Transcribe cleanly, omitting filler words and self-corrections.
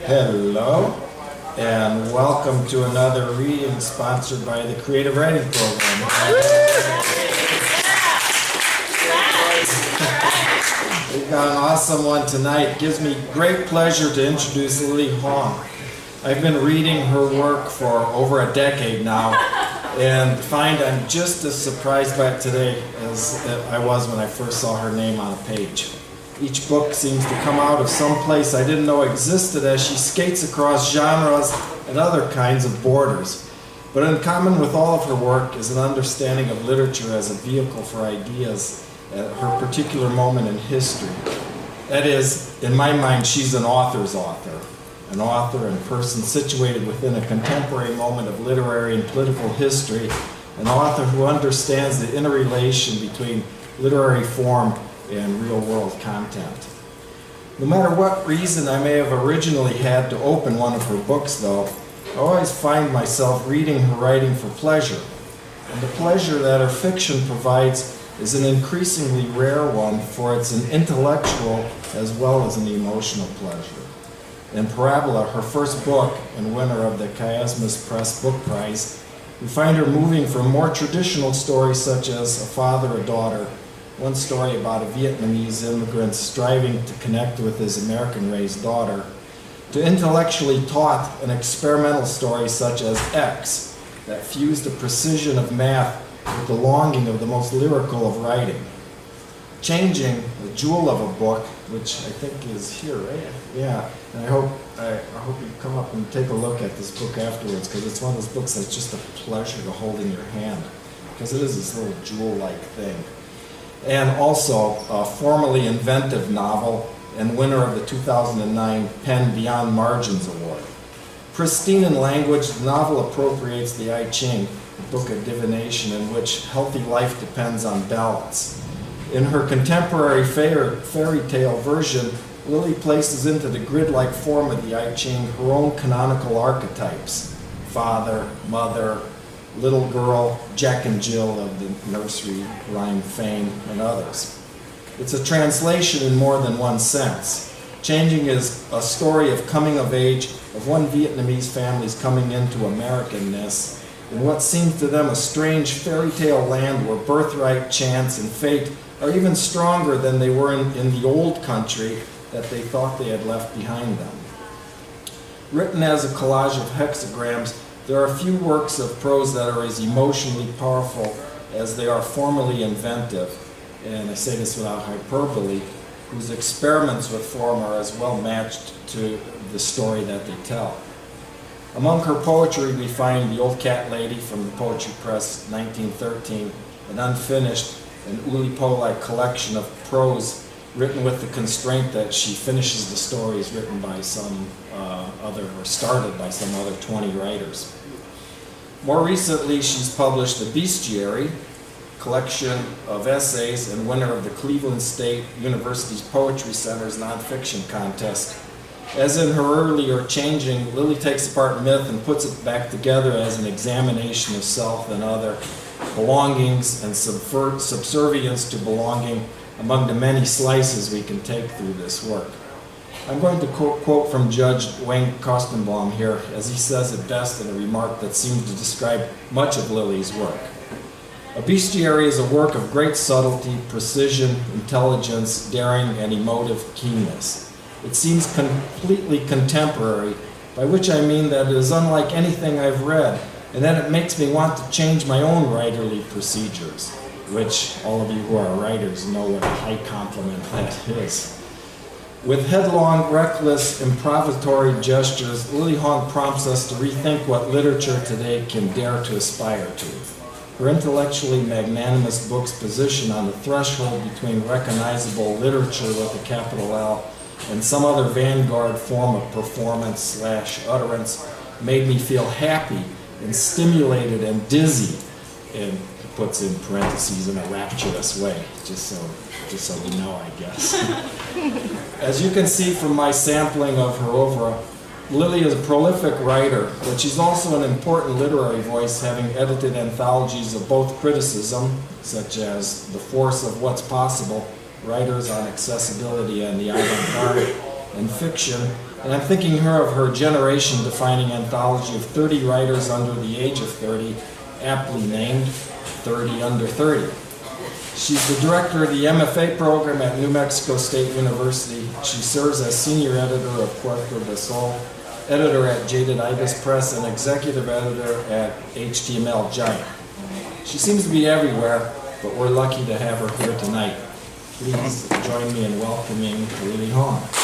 Hello, and welcome to another reading sponsored by the Creative Writing Program. We've got an awesome one tonight. It gives me great pleasure to introduce Lily Hoang. I've been reading her work for over a decade now, and find I'm just as surprised by it today as I was when I first saw her name on a page. Each book seems to come out of some place I didn't know existed as she skates across genres and other kinds of borders. But in common with all of her work is an understanding of literature as a vehicle for ideas at her particular moment in history. That is, in my mind, she's an author's author. An author and person situated within a contemporary moment of literary and political history. An author who understands the interrelation between literary form and real-world content. No matter what reason I may have originally had to open one of her books, though, I always find myself reading her writing for pleasure. And the pleasure that her fiction provides is an increasingly rare one, for it's an intellectual as well as an emotional pleasure. In Parabola, her first book and winner of the Chiasmus Press Book Prize, we find her moving from more traditional stories such as a father, a daughter, one story about a Vietnamese immigrant striving to connect with his American-raised daughter, to intellectually taught and experimental stories such as X, that fused the precision of math with the longing of the most lyrical of writing. Changing, the jewel of a book, which I think is here, right? Yeah, and I hope you come up and take a look at this book afterwards, because it's one of those books that's just a pleasure to hold in your hand, because it is this little jewel-like thing. And also a formerly inventive novel and winner of the 2009 PEN Beyond Margins Award. Pristine in language, the novel appropriates the I Ching, the book of divination in which healthy life depends on balance. In her contemporary fairy tale version, Lily places into the grid-like form of the I Ching her own canonical archetypes: father, mother, little girl, Jack and Jill of the nursery rhyme fame, and others. It's a translation in more than one sense. Changing is a story of coming of age of one Vietnamese family's coming into Americanness in what seems to them a strange fairy tale land where birthright, chance, and fate are even stronger than they were in the old country that they thought they had left behind them. Written as a collage of hexagrams, there are few works of prose that are as emotionally powerful as they are formally inventive, and I say this without hyperbole, whose experiments with form are as well matched to the story that they tell. Among her poetry we find The Old Cat Lady from the Poetry Press, 1913, an unfinished and Oulipo-like collection of prose written with the constraint that she finishes the stories written by some started by some other 20 writers. More recently, she's published The Bestiary, collection of essays and winner of the Cleveland State University's Poetry Center's nonfiction contest. As in her earlier Changing, Lily takes apart myth and puts it back together as an examination of self and other, belongings and subservience to belonging among the many slices we can take through this work. I'm going to quote from Judge Wayne Kostenbaum here, as he says it best in a remark that seems to describe much of Lily's work. A bestiary is a work of great subtlety, precision, intelligence, daring, and emotive keenness. It seems completely contemporary, by which I mean that it is unlike anything I've read, and that it makes me want to change my own writerly procedures, which all of you who are writers know what a high compliment that is. With headlong, reckless, improvisatory gestures, Lily Hoang prompts us to rethink what literature today can dare to aspire to. Her intellectually magnanimous books position on the threshold between recognizable literature with a capital L and some other vanguard form of performance/utterance made me feel happy and stimulated and dizzy, and he puts in parentheses in a rapturous way, just so we know, I guess. As you can see from my sampling of her oeuvre, Lily is a prolific writer, but she's also an important literary voice, having edited anthologies of both criticism, such as The Force of What's Possible, Writers on Accessibility and the Avant-Garde, and fiction, and I'm thinking of her generation-defining anthology of 30 writers under the age of 30, aptly named 30 Under 30. She's the director of the MFA program at New Mexico State University. She serves as senior editor of Puerto del Sol, editor at Jaded Ibis Press, and executive editor at HTML Giant. She seems to be everywhere, but we're lucky to have her here tonight. Please join me in welcoming Lily Hoang.